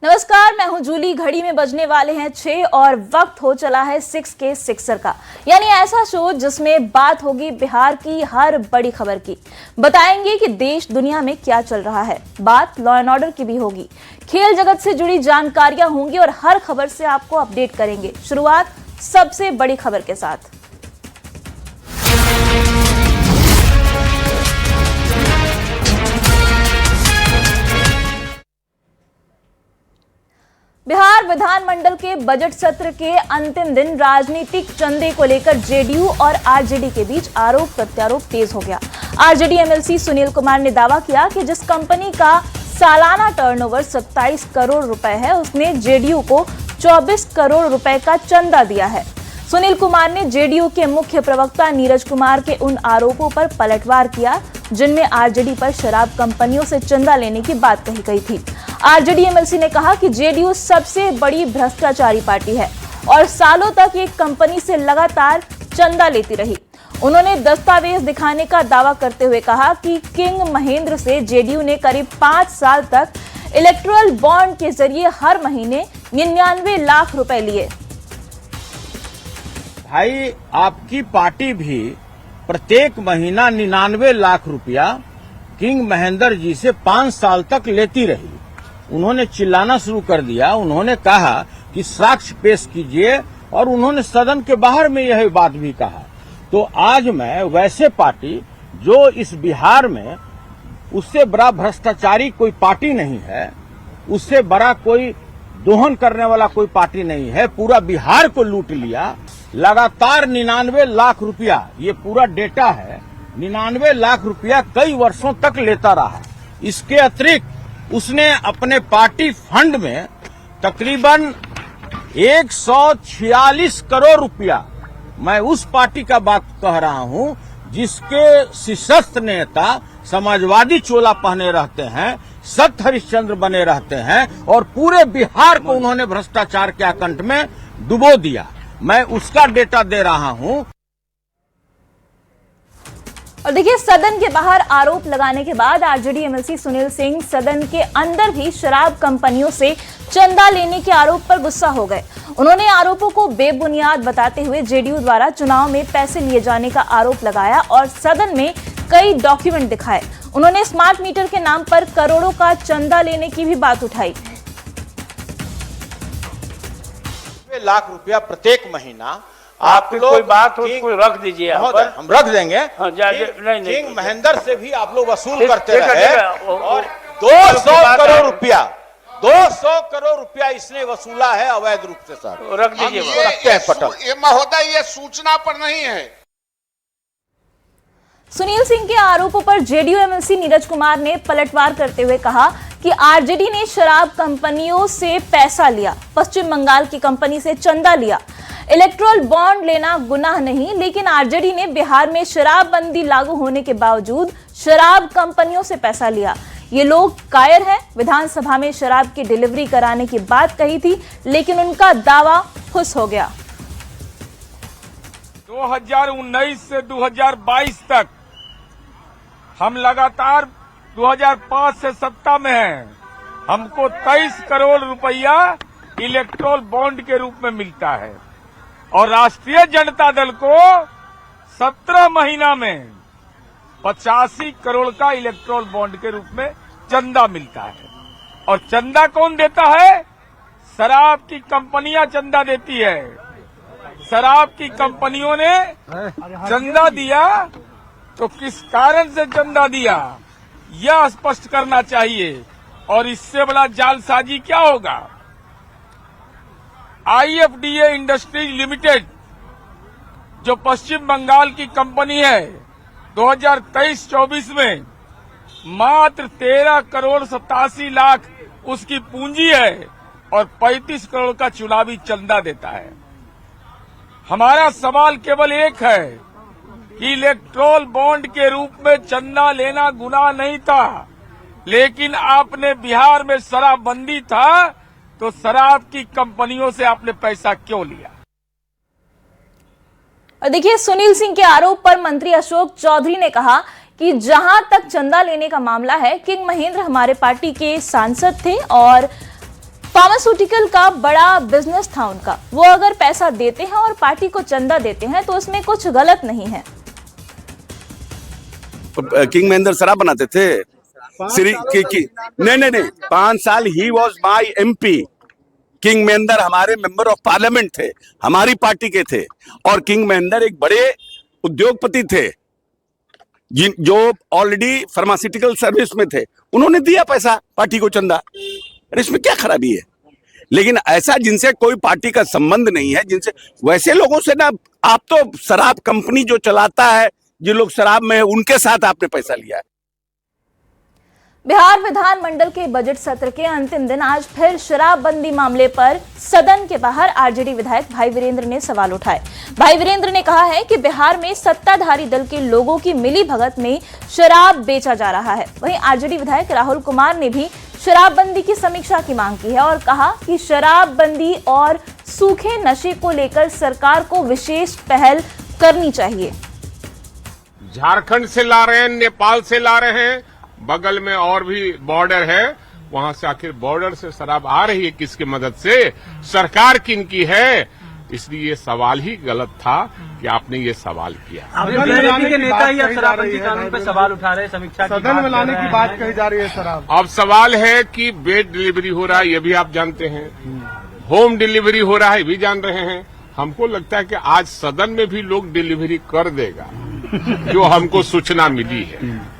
नमस्कार, मैं हूं जूली। घड़ी में बजने वाले हैं 6 और वक्त हो चला है 6 के सिक्सर का, यानी ऐसा शो जिसमें बात होगी बिहार की हर बड़ी खबर की। बताएंगे कि देश दुनिया में क्या चल रहा है, बात लॉ एंड ऑर्डर की भी होगी, खेल जगत से जुड़ी जानकारियां होंगी और हर खबर से आपको अपडेट करेंगे। शुरुआत सबसे बड़ी खबर के साथ। बिहार विधानमंडल के बजट सत्र के अंतिम दिन राजनीतिक चंदे को लेकर जेडीयू और आरजेडी के बीच आरोप प्रत्यारोप तेज हो गया। आरजेडी एमएलसी सुनील कुमार ने दावा किया कि जिस कंपनी का सालाना टर्नओवर 27 करोड़ रुपए है, उसने जेडीयू को 24 करोड़ रुपए का चंदा दिया है। सुनील कुमार ने जेडीयू के मुख्य प्रवक्ता नीरज कुमार के उन आरोपों पर पलटवार किया जिनमें आरजेडी पर शराब कंपनियों से चंदा लेने की बात कही गई थी। आरजेडी एमएलसी ने कहा कि जेडीयू सबसे बड़ी भ्रष्टाचारी पार्टी है और सालों तक एक कंपनी से लगातार चंदा लेती रही। उन्होंने दस्तावेज दिखाने का दावा करते हुए कहा कि किंग महेंद्र से जेडीयू ने करीब 5 साल तक इलेक्टोरल बॉन्ड के जरिए हर महीने 99 लाख रुपए लिए। भाई, आपकी पार्टी भी प्रत्येक महीना 99 लाख रुपया किंग महेंद्र जी से 5 साल तक लेती रही। उन्होंने चिल्लाना शुरू कर दिया। उन्होंने कहा कि साक्ष्य पेश कीजिए और उन्होंने सदन के बाहर में यह बात भी कहा। तो आज मैं वैसे पार्टी जो इस बिहार में उससे बड़ा भ्रष्टाचारी कोई पार्टी नहीं है, उससे बड़ा कोई दोहन करने वाला कोई पार्टी नहीं है, पूरा बिहार को लूट लिया। लगातार 99 लाख रुपया, ये पूरा डेटा है, 99 लाख रुपया कई वर्षों तक लेता रहा। इसके अतिरिक्त उसने अपने पार्टी फंड में तकरीबन 146 करोड़ रुपया, मैं उस पार्टी का बात कह रहा हूं जिसके शीर्षस्थ नेता समाजवादी चोला पहने रहते हैं, सत हरिश्चंद्र बने रहते हैं और पूरे बिहार को उन्होंने भ्रष्टाचार के आकंठ में डुबो दिया। मैं उसका डेटा दे रहा हूं। और देखिए, सदन के बाहर आरोप लगाने के बाद आरजेडी एमएलसी सुनील सिंह सदन के अंदर भी शराब कंपनियों से चंदा लेने के आरोप पर गुस्सा हो गए। उन्होंने आरोपों को बेबुनियाद बताते हुए जेडीयू द्वारा चुनाव में पैसे लिए जाने का आरोप लगाया और सदन में कई डॉक्यूमेंट दिखाए। उन्होंने स्मार्ट मीटर के नाम पर करोड़ों का चंदा लेने की भी बात उठाई। लाख रुपया प्रत्येक महीना आपकी कोई बात हो उसको रख दीजिए, हम रख देंगे। हाँ, किंग महेंद्र से भी आप लोग वसूल करते रहे और 200 करोड़ रुपया 200 करोड़ रुपया इसने वसूला है अवैध रूप से। सर रख दीजिए, रखते हैं पटल। ये महोदय, ये सूचना पर नहीं है। सुनील सिंह के आरोपों पर जेडीयू एमएलसी नीरज कुमार ने पलटवार करते हुए कहा कि आरजेडी ने शराब कंपनियों से पैसा लिया, पश्चिम बंगाल की कंपनी से चंदा लिया। इलेक्टोरल बॉन्ड लेना गुनाह नहीं, लेकिन आरजेडी ने बिहार में शराबबंदी लागू होने के बावजूद शराब कंपनियों से पैसा लिया। ये लोग कायर हैं। विधानसभा में शराब की डिलीवरी कराने की बात कही थी, लेकिन उनका दावा फुस हो गया। 2019 से 2022 तक हम लगातार 2005 से सत्ता में हैं। हमको 23 करोड़ रुपया इलेक्टोरल बॉन्ड के रूप में मिलता है और राष्ट्रीय जनता दल को 17 महीना में 85 करोड़ का इलेक्टोरल बॉन्ड के रूप में चंदा मिलता है। और चंदा कौन देता है? शराब की कंपनियां चंदा देती है। शराब की कंपनियों ने चंदा दिया तो किस कारण से चंदा दिया, यह स्पष्ट करना चाहिए। और इससे बड़ा जालसाजी क्या होगा? आईएफडीए इंडस्ट्रीज लिमिटेड जो पश्चिम बंगाल की कंपनी है, 2023-24 में मात्र 13 करोड़ 87 लाख उसकी पूंजी है और 35 करोड़ का चुनावी चंदा देता है। हमारा सवाल केवल एक है कि इलेक्टोरल बॉन्ड के रूप में चंदा लेना गुनाह नहीं था, लेकिन आपने बिहार में शराबबंदी था तो शराब की कंपनियों से आपने पैसा क्यों लिया? और देखिए, सुनील सिंह के आरोप पर मंत्री अशोक चौधरी ने कहा कि जहां तक चंदा लेने का मामला है, किंग महेंद्र हमारे पार्टी के सांसद थे और फार्मास्यूटिकल का बड़ा बिजनेस था उनका। वो अगर पैसा देते हैं और पार्टी को चंदा देते हैं तो उसमें कुछ गलत नहीं है। किंग महेंद्र शराब बनाते थे नहीं 5 साल he was my MP। King Mahendra हमारे मेंबर ऑफ पार्लियामेंट थे, हमारी पार्टी के थे, और किंग महेंद्र एक बड़े उद्योगपति थे जो ऑलरेडी फार्मास्यूटिकल सर्विस में थे। उन्होंने दिया पैसा पार्टी को चंदा, इसमें क्या खराबी है? लेकिन ऐसा जिनसे कोई पार्टी का संबंध नहीं है, जिनसे वैसे लोगों से ना, आप तो शराब कंपनी जो चलाता है, जो लोग शराब में है, उनके साथ आपने पैसा लिया है। बिहार विधानमंडल के बजट सत्र के अंतिम दिन आज फिर शराबबंदी मामले पर सदन के बाहर आरजेडी विधायक भाई वीरेंद्र ने सवाल उठाए। भाई वीरेंद्र ने कहा है कि बिहार में सत्ताधारी दल के लोगों की मिलीभगत में शराब बेचा जा रहा है। वहीं आरजेडी विधायक राहुल कुमार ने भी शराबबंदी की समीक्षा की मांग की है और कहा कि शराबबंदी और सूखे नशे को लेकर सरकार को विशेष पहल करनी चाहिए। झारखंड से ला रहे हैं, नेपाल से ला रहे हैं, बगल में और भी बॉर्डर है, वहां से आखिर बॉर्डर से शराब आ रही है किसकी मदद से? सरकार किनकी है? इसलिए ये सवाल ही गलत था कि आपने ये सवाल किया। बीजेपी के नेता ही अब शराबबंदी कानून पे सवाल उठा रहे हैं, समीक्षा सदन में लाने की बात कही जा रही है। शराब अब सवाल है कि बेड डिलीवरी हो रहा है, ये भी आप जानते हैं, होम डिलीवरी हो रहा है, ये भी जान रहे हैं। हमको लगता है कि आज सदन में भी लोग डिलीवरी कर देगा, जो हमको सूचना मिली है।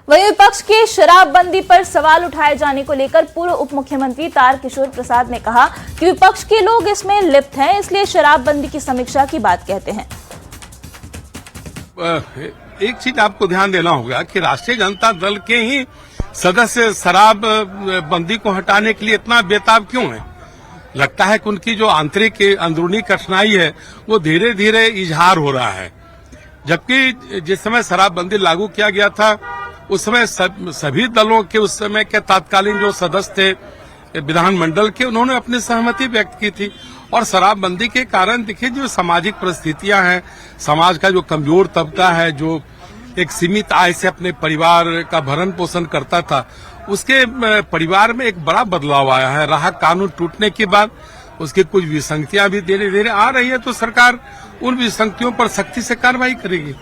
वहीं विपक्ष के शराबबंदी पर सवाल उठाए जाने को लेकर पूर्व उप मुख्यमंत्री तारकिशोर प्रसाद ने कहा कि विपक्ष के लोग इसमें लिप्त हैं, इसलिए शराबबंदी की समीक्षा की बात कहते हैं। एक चीज आपको ध्यान देना होगा कि राष्ट्रीय जनता दल के ही सदस्य शराब बंदी को हटाने के लिए इतना बेताब क्यों है? लगता है कि उनकी जो आंतरिक अंदरूनी कठिनाई है वो धीरे धीरे इजहार हो रहा है। जबकि जिस समय शराबबंदी लागू किया गया था उस समय सभी दलों के उस समय के तत्कालीन जो सदस्य थे विधानमंडल के, उन्होंने अपनी सहमति व्यक्त की थी। और शराबबंदी के कारण देखिए जो सामाजिक परिस्थितियां हैं, समाज का जो कमजोर तबका है, जो एक सीमित आय से अपने परिवार का भरण पोषण करता था, उसके परिवार में एक बड़ा बदलाव आया है। राहत कानून टूटने के बाद उसकी कुछ विसंगतियां भी धीरे धीरे आ रही है, तो सरकार उन विसंगतियों पर सख्ती से कार्रवाई करेगी।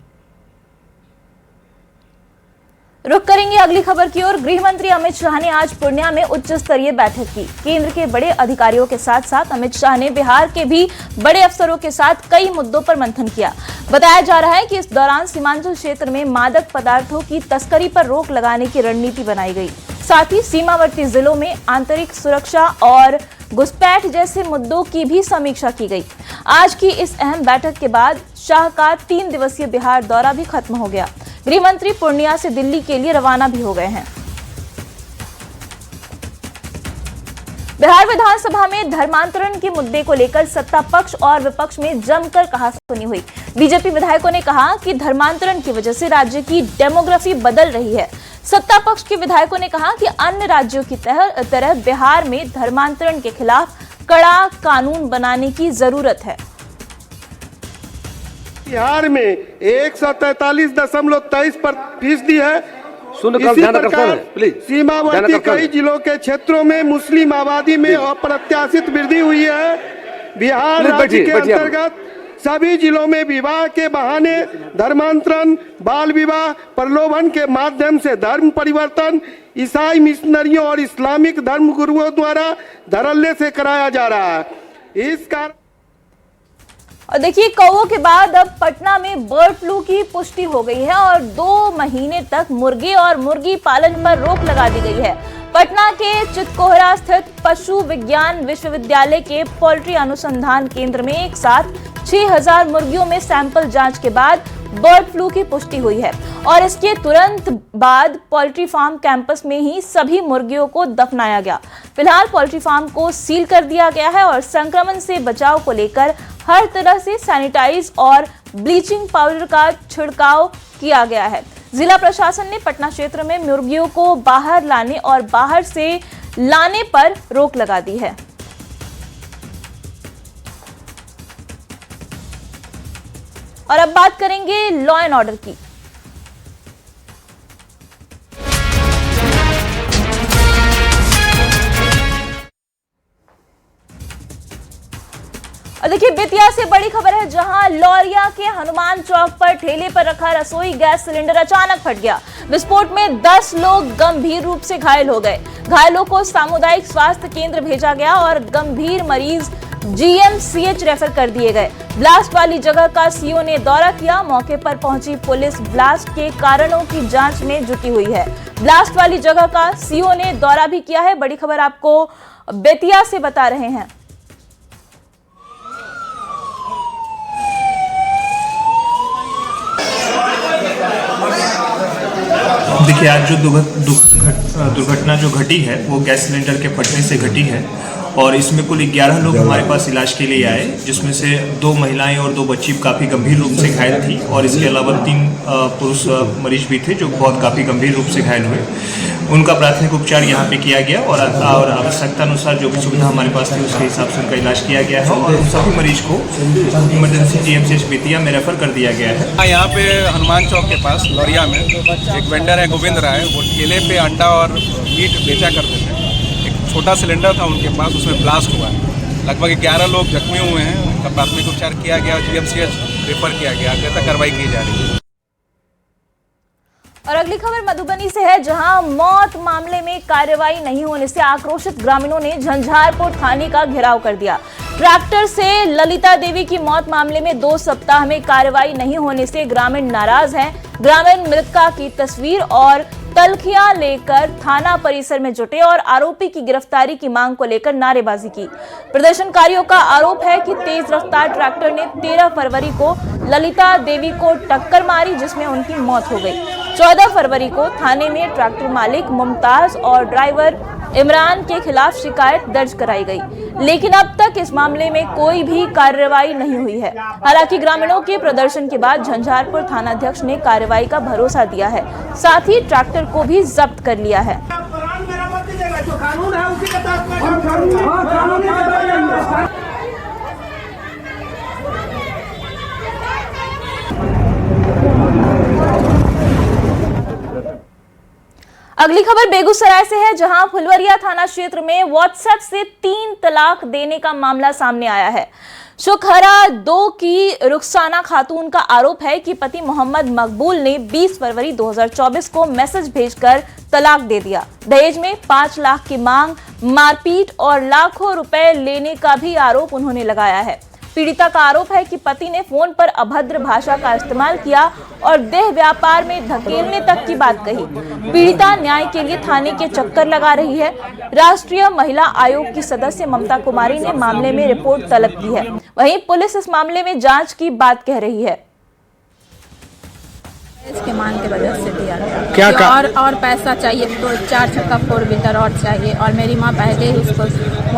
रुक करेंगे अगली खबर की ओर। गृह मंत्री अमित शाह ने आज पूर्णिया में उच्च स्तरीय बैठक की। केंद्र के बड़े अधिकारियों के साथ साथ अमित शाह ने बिहार के भी बड़े अफसरों के साथ कई मुद्दों पर मंथन किया। बताया जा रहा है कि इस दौरान सीमांचल क्षेत्र में मादक पदार्थों की तस्करी पर रोक लगाने की रणनीति बनाई गई। साथ ही सीमावर्ती जिलों में आंतरिक सुरक्षा और घुसपैठ जैसे मुद्दों की भी समीक्षा की गई। आज की इस अहम बैठक के बाद शाह का 3 दिवसीय बिहार दौरा भी खत्म हो गया। गृह मंत्री पूर्णिया से दिल्ली के लिए रवाना भी हो गए हैं। बिहार विधानसभा में धर्मांतरण के मुद्दे को लेकर सत्ता पक्ष और विपक्ष में जमकर कहासुनी हुई। बीजेपी विधायकों ने कहा कि धर्मांतरण की वजह से राज्य की डेमोग्राफी बदल रही है। सत्ता पक्ष के विधायकों ने कहा कि अन्य राज्यों की तरह बिहार में धर्मांतरण के खिलाफ कड़ा कानून बनाने की जरूरत है। बिहार में 143.23% है। इसी प्रकार सीमावर्ती कई जिलों के क्षेत्रों में मुस्लिम आबादी में अप्रत्याशित वृद्धि हुई है। बिहार राज्य के अंतर्गत सभी जिलों में विवाह के बहाने धर्मांतरण, बाल विवाह, प्रलोभन के माध्यम से धर्म परिवर्तन ईसाई मिशनरियों और इस्लामिक धर्म गुरुओं द्वारा धड़ल्ले से कराया जा रहा है। इस कारण और देखिए, कौओं के बाद अब पटना में बर्ड फ्लू की पुष्टि हो गई है और 2 महीने तक मुर्गे और मुर्गी पालन पर रोक लगा दी गई है। पटना के चितकोहरा स्थित पशु विज्ञान विश्वविद्यालय के पोल्ट्री अनुसंधान केंद्र में एक साथ 6000 मुर्गियों में सैंपल जांच के बाद बर्ड फ्लू की पुष्टि हुई है और इसके तुरंत बाद पोल्ट्री फार्म कैंपस में ही सभी मुर्गियों को दफनाया गया। फिलहाल पोल्ट्री फार्म को सील कर दिया गया है और संक्रमण से बचाव को लेकर हर तरह से सैनिटाइज और ब्लीचिंग पाउडर का छिड़काव किया गया है। जिला प्रशासन ने पटना क्षेत्र में मुर्गियों को बाहर लाने और बाहर से लाने पर रोक लगा दी है। और अब बात करेंगे लॉ एंड ऑर्डर की। और देखिए बेतिया से बड़ी खबर है, जहां लौरिया के हनुमान चौक पर ठेले पर रखा रसोई गैस सिलेंडर अचानक फट गया। विस्फोट में 10 लोग गंभीर रूप से घायल हो गए। घायलों को सामुदायिक स्वास्थ्य केंद्र भेजा गया और गंभीर मरीज GMCH रेफर कर दिए गए। ब्लास्ट वाली जगह का सीओ ने दौरा किया। मौके पर पहुंची पुलिस ब्लास्ट के कारणों की जांच में जुटी हुई है। ब्लास्ट वाली जगह का सीओ ने दौरा भी किया है। बड़ी खबर आपको बेतिया से बता रहे हैं। देखिए, आज जो दुर्घटना जो घटी है वो गैस सिलेंडर के फटने से घटी है और इसमें कुल 11 लोग हमारे पास इलाज के लिए आए, जिसमें से 2 महिलाएं और 2 बच्ची काफ़ी गंभीर रूप से घायल थी और इसके अलावा 3 पुरुष मरीज भी थे जो बहुत काफ़ी गंभीर रूप से घायल हुए। उनका प्राथमिक उपचार यहाँ पे किया गया और आवश्यकता अनुसार जो भी सुविधा हमारे पास थी उसके हिसाब से उनका इलाज किया गया है और उन सभी मरीज को इमरजेंसी GMCH बेतिया में रेफर कर दिया गया है। यहाँ पे हनुमान चौक के पास लौरिया में एक वेंडर है गोविंद राय, वो ठेले पे अंडा और मीट बेचा करते थे। एक छोटा सिलेंडर था उनके पास, उसमें ब्लास्ट हुआ है। लगभग 11 लोग जख्मी हुए हैं। उनका प्राथमिक उपचार किया गया और GMCH रेफर किया गया। आगे कार्रवाई की जा रही है। और अगली खबर मधुबनी से है, जहां मौत मामले में कार्रवाई नहीं होने से आक्रोशित ग्रामीणों ने झंझारपुर थाने का घेराव कर दिया। ट्रैक्टर से ललिता देवी की मौत मामले में 2 सप्ताह में कार्रवाई नहीं होने से ग्रामीण नाराज हैं। ग्रामीण मृतका की तस्वीर और तलखियां लेकर थाना परिसर में जुटे और आरोपी की गिरफ्तारी की मांग को लेकर नारेबाजी की। प्रदर्शनकारियों का आरोप है कि तेज रफ्तार ट्रैक्टर ने 13 फरवरी को ललिता देवी को टक्कर मारी, जिसमें उनकी मौत हो गई। 14 फरवरी को थाने में ट्रैक्टर मालिक मुमताज और ड्राइवर इमरान के खिलाफ शिकायत दर्ज कराई गई, लेकिन अब तक इस मामले में कोई भी कार्रवाई नहीं हुई है। हालांकि ग्रामीणों के प्रदर्शन के बाद झंझारपुर थानाध्यक्ष ने कार्रवाई का भरोसा दिया है, साथ ही ट्रैक्टर को भी जब्त कर लिया है। अगली खबर बेगूसराय से है, जहां फुलवरिया थाना क्षेत्र में व्हाट्सएप से 3 तलाक देने का मामला सामने आया है। शुखरा 2 की रुखसाना खातून का आरोप है कि पति मोहम्मद मकबूल ने 20 फरवरी 2024 को मैसेज भेजकर तलाक दे दिया। दहेज में 5 लाख की मांग, मारपीट और लाखों रुपए लेने का भी आरोप उन्होंने लगाया है। पीड़िता का आरोप है कि पति ने फोन पर अभद्र भाषा का इस्तेमाल किया और देह व्यापार में धकेलने तक की बात कही। पीड़िता न्याय के लिए थाने के चक्कर लगा रही है। राष्ट्रीय महिला आयोग की सदस्य ममता कुमारी ने मामले में रिपोर्ट तलब की है। वहीं पुलिस इस मामले में जांच की बात कह रही है। इसके मांग के वजह से दिया गया क्या और पैसा चाहिए, तो 4 छक्का 4 व्हीलर और चाहिए और मेरी माँ पहले ही उसको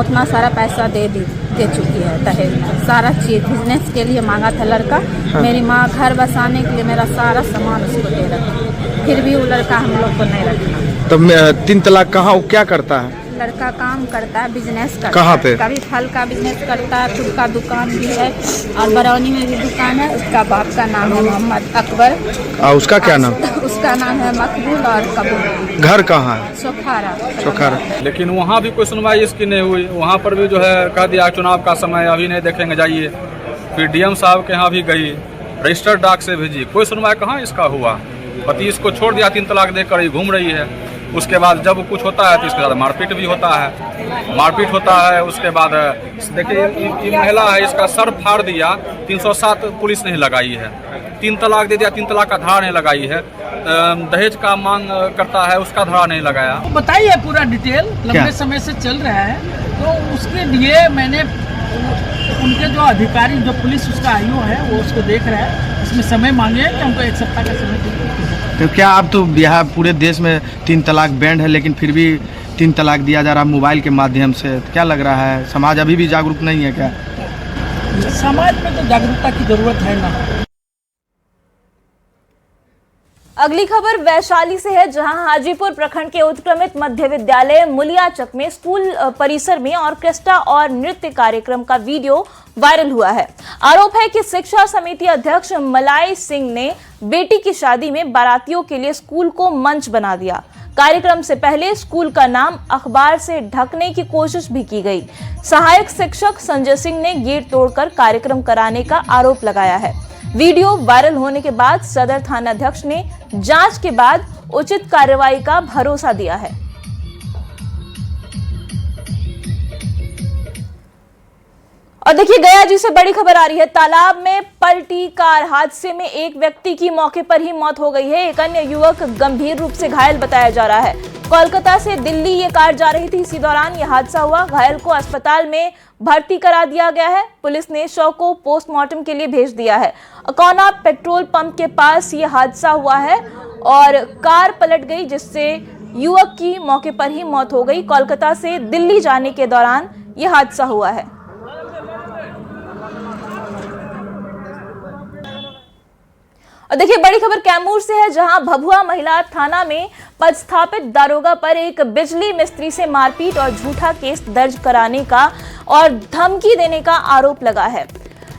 उतना सारा पैसा दे चुकी है दहेज में। सारा चीज बिजनेस के लिए मांगा था लड़का। हाँ। मेरी माँ घर बसाने के लिए मेरा सारा सामान उसको दे रखा, फिर भी वो लड़का हम लोग को नहीं रखा। तो 3 तलाक कहाँ, वो क्या करता है? लड़का काम करता है, बिजनेस करता है। कहाँ पे? कभी फल का बिजनेस करता है, खुद का दुकान भी है और बरौनी में भी दुकान है। उसका बाप का नाम है मोहम्मद अकबर। उसका क्या नाम? उसका नाम है मकबूल और कबूल। घर कहाँ है? सोखारा। लेकिन वहाँ भी कोई सुनवाई इसकी नहीं हुई। वहाँ पर भी जो है कह दिया चुनाव का समय अभी नहीं देखेंगे, जाइए। फिर DM साहब के यहाँ भी गई, रजिस्टर्ड डाक से भेजी, कोई सुनवाई कहाँ इसका हुआ। पति इसको छोड़ दिया, 3 तलाक देकर ही घूम रही है। उसके बाद जब कुछ होता है तो इसके साथ मारपीट भी होता है। उसके बाद देखिए ये महिला है, इसका सर फाड़ दिया, 307 पुलिस नहीं लगाई है। 3 तलाक दे दिया, 3 तलाक का धारा नहीं लगाई है। दहेज का मांग करता है, उसका धारा नहीं लगाया। बताइए पूरा डिटेल, लंबे समय से चल रहा है, तो उसके लिए मैंने उनके जो अधिकारी, जो पुलिस उसका आयु है, वो उसको देख रहा है। उसमें समय मांगे कि हमको 1 सप्ताह का समय दीजिए। तो क्या अब तो बिहार पूरे देश में 3 तलाक बैंड है, लेकिन फिर भी 3 तलाक दिया जा रहा है मोबाइल के माध्यम से, क्या लग रहा है समाज अभी भी जागरूक नहीं है क्या? समाज में तो जागरूकता की जरूरत है ना। अगली खबर वैशाली से है, जहां हाजीपुर प्रखंड के उत्क्रमित मध्य विद्यालय मुलियाचक में स्कूल परिसर में ऑर्केस्ट्रा और नृत्य कार्यक्रम का वीडियो वायरल हुआ है। आरोप है कि शिक्षा समिति अध्यक्ष मलाई सिंह ने बेटी की शादी में बारातियों के लिए स्कूल को मंच बना दिया। कार्यक्रम से पहले स्कूल का नाम अखबार से ढकने की कोशिश भी की गई। सहायक शिक्षक संजय सिंह ने गेट तोड़कर कार्यक्रम कराने का आरोप लगाया है। वीडियो वायरल होने के बाद सदर थानाध्यक्ष ने जांच के बाद उचित कार्रवाई का भरोसा दिया है। और देखिए, गया जी से बड़ी खबर आ रही है। तालाब में पलटी कार हादसे में एक व्यक्ति की मौके पर ही मौत हो गई है। एक अन्य युवक गंभीर रूप से घायल बताया जा रहा है। कोलकाता से दिल्ली ये कार जा रही थी, इसी दौरान यह हादसा हुआ। घायल को अस्पताल में भर्ती करा दिया गया है। पुलिस ने शव को पोस्टमार्टम के लिए भेज दिया है। अकौना पेट्रोल पंप के पास ये हादसा हुआ है और कार पलट गई, जिससे युवक की मौके पर ही मौत हो गई। कोलकाता से दिल्ली जाने के दौरान यह हादसा हुआ है। और देखिए, बड़ी खबर कैमूर से है, जहां भभुआ महिला थाना में पदस्थापित दारोगा पर एक बिजली मिस्त्री से मारपीट और झूठा केस दर्ज कराने का और धमकी देने का आरोप लगा है।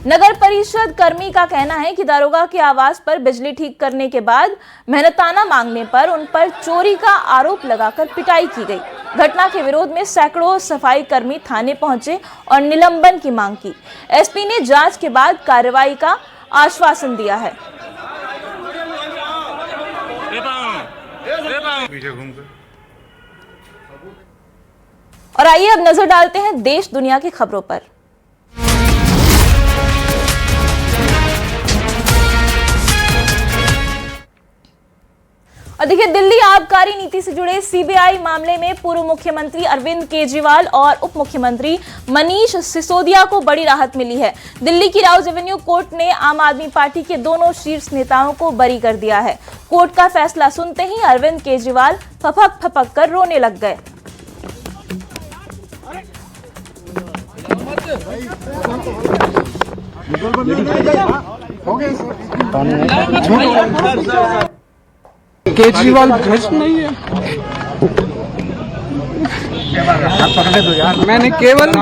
नगर परिषद कर्मी का कहना है कि दारोगा के आवास पर बिजली ठीक करने के बाद मेहनताना मांगने पर उन पर चोरी का आरोप लगाकर पिटाई की गई। घटना के विरोध में सैकड़ों सफाई कर्मी थाने पहुंचे और निलंबन की मांग की। एसपी ने जांच के बाद कार्रवाई का आश्वासन दिया है। और आइए अब नजर डालते हैं देश दुनिया की खबरों पर। और देखिए, दिल्ली आबकारी नीति से जुड़े सीबीआई मामले में पूर्व मुख्यमंत्री अरविंद केजरीवाल और उप मुख्यमंत्री मनीष सिसोदिया को बड़ी राहत मिली है। दिल्ली की राउज एवेन्यू कोर्ट ने आम आदमी पार्टी के दोनों शीर्ष नेताओं को बरी कर दिया है। कोर्ट का फैसला सुनते ही अरविंद केजरीवाल फपक फपक कर रोने लग गए। केजरीवाल भ्रष्ट नहीं है। मैंने केवल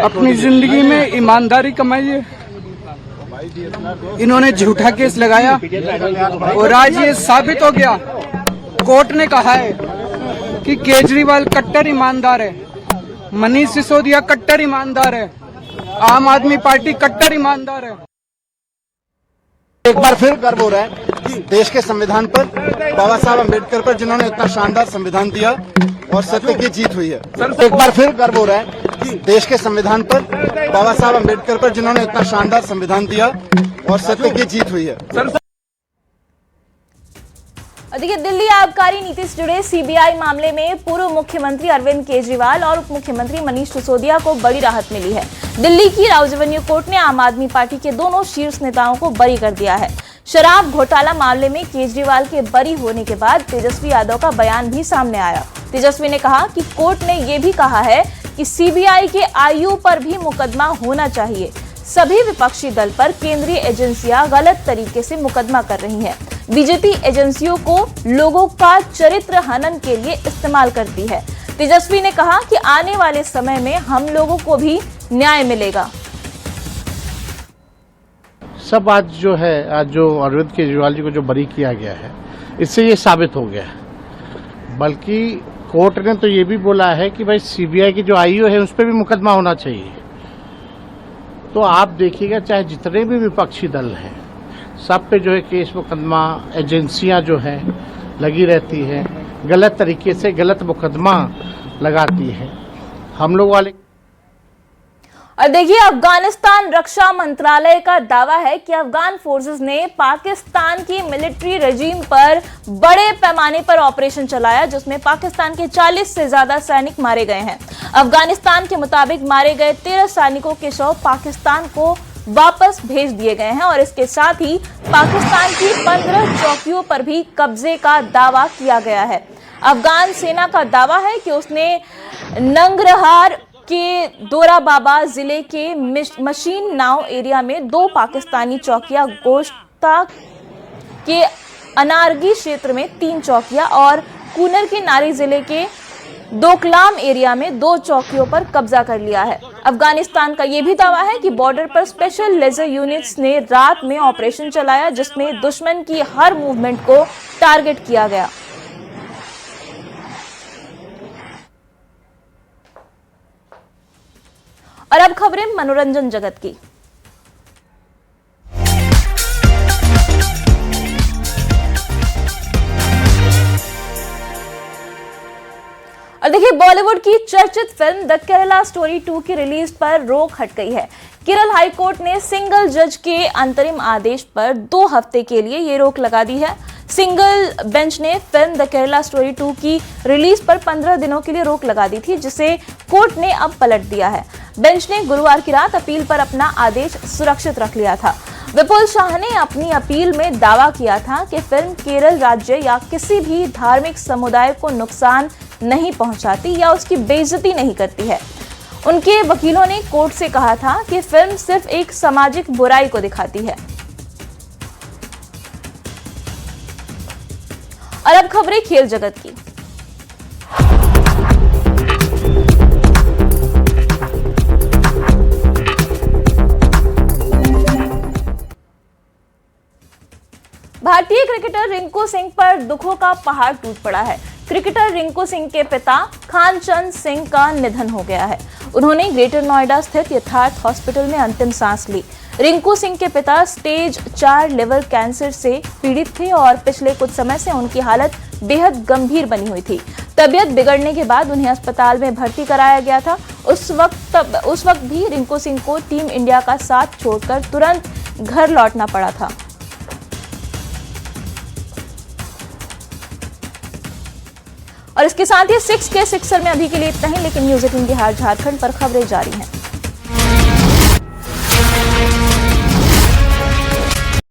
अपनी जिंदगी में ईमानदारी कमाई है। इन्होंने झूठा केस लगाया और आज ये साबित हो गया। कोर्ट ने कहा है कि केजरीवाल कट्टर ईमानदार है, मनीष सिसोदिया कट्टर ईमानदार है, आम आदमी पार्टी कट्टर ईमानदार है। एक बार फिर गर्व हो रहा है कि देश के संविधान पर, बाबा साहब अम्बेडकर पर, जिन्होंने इतना शानदार संविधान दिया और सत्य की जीत हुई है। एक बार फिर गर्व हो रहा है कि देश के संविधान पर, बाबा साहब अम्बेडकर पर, जिन्होंने इतना शानदार संविधान दिया और सत्य की जीत हुई है। देखिए, दिल्ली आबकारी नीति से जुड़े सीबीआई मामले में पूर्व मुख्यमंत्री अरविंद केजरीवाल और उप मुख्यमंत्री मनीष सिसोदिया को बड़ी राहत मिली है। दिल्ली की राउज एवेन्यू कोर्ट ने आम आदमी पार्टी के दोनों शीर्ष नेताओं को बरी कर दिया है। शराब घोटाला मामले में केजरीवाल के बरी होने के बाद तेजस्वी यादव का बयान भी सामने आया। तेजस्वी ने कहा कि कोर्ट ने यह भी कहा है कि सीबीआई के आईओ पर भी मुकदमा होना चाहिए। सभी विपक्षी दल पर केंद्रीय एजेंसियां गलत तरीके से मुकदमा कर रही हैं। बीजेपी एजेंसियों को लोगों का चरित्र हनन के लिए इस्तेमाल करती है। तेजस्वी ने कहा कि आने वाले समय में हम लोगों को भी न्याय मिलेगा। सब आज जो अरविंद केजरीवाल जी को जो बरी किया गया है, इससे ये साबित हो गया है। बल्कि कोर्ट ने तो ये भी बोला है कि भाई सीबीआई की जो आईओ है उस पर भी मुकदमा होना चाहिए। तो आप देखिएगा, चाहे जितने भी विपक्षी दल हैं, सब पे जो है केस मुकदमा, एजेंसियां जो है लगी रहती है, गलत तरीके से गलत मुकदमा लगाती है हम लोग वाले। और देखिए, अफगानिस्तान रक्षा मंत्रालय का दावा है कि अफगान फोर्सेस ने पाकिस्तान की मिलिट्री रेजिम पर बड़े पैमाने पर ऑपरेशन चलाया, जिसमें पाकिस्तान के 40 से ज्यादा सैनिक मारे गए हैं। अफगानिस्तान के मुताबिक मारे गए 13 सैनिकों के शव पाकिस्तान को वापस भेज दिए गए हैं और इसके साथ ही पाकिस्तान की 15 चौकियों पर भी कब्जे का दावा किया गया है। अफगान सेना का दावा है कि उसने नंगरहार के दोरा बाबा जिले के मशीन नाव एरिया में 2 पाकिस्तानी चौकियां, गोश्ता के अनारगी क्षेत्र में 3 चौकियां और कूनर के नारी जिले के दोकलाम एरिया में 2 चौकियों पर कब्जा कर लिया है। अफगानिस्तान का यह भी दावा है कि बॉर्डर पर स्पेशल लेजर यूनिट्स ने रात में ऑपरेशन चलाया, जिसमें दुश्मन की हर मूवमेंट को टारगेट किया गया। और अब खबरें मनोरंजन जगत की। और देखिए, बॉलीवुड की चर्चित फिल्म द केरला स्टोरी 2 की रिलीज पर रोक हट गई है। केरल हाई कोर्ट ने सिंगल जज के अंतरिम आदेश पर 2 हफ्ते के लिए ये रोक लगा दी है। सिंगल बेंच ने फिल्म द केरला स्टोरी 2 की रिलीज पर 15 दिनों के लिए रोक लगा दी थी, जिसे कोर्ट ने अब पलट दिया है। बेंच ने गुरुवार की रात अपील पर अपना आदेश सुरक्षित रख लिया था। विपुल शाह ने अपनी अपील में दावा किया था कि फिल्म केरल राज्य या किसी भी धार्मिक समुदाय को नुकसान नहीं पहुंचाती या उसकी बेइज्जती नहीं करती है। उनके वकीलों ने कोर्ट से कहा था कि फिल्म सिर्फ एक सामाजिक बुराई को दिखाती है। और अब खबरें खेल जगत की। भारतीय क्रिकेटर रिंकू सिंह पर दुखों का पहाड़ टूट पड़ा है। क्रिकेटर रिंकू सिंह के पिता खानचंद सिंह का निधन हो गया है। उन्होंने ग्रेटर नोएडा स्थित यथार्थ हॉस्पिटल में अंतिम सांस ली। रिंकू सिंह के पिता स्टेज 4 लिवर कैंसर से पीड़ित थे और पिछले कुछ समय से उनकी हालत बेहद गंभीर बनी हुई थी। तबीयत बिगड़ने के बाद उन्हें अस्पताल में भर्ती कराया गया था। उस वक्त भी रिंकू सिंह को टीम इंडिया का साथ छोड़कर तुरंत घर लौटना पड़ा था। और इसके साथ ही 6 के सिक्सर में अभी के लिए इतना ही, लेकिन न्यूज़ 18 बिहार झारखंड पर खबरें जारी हैं।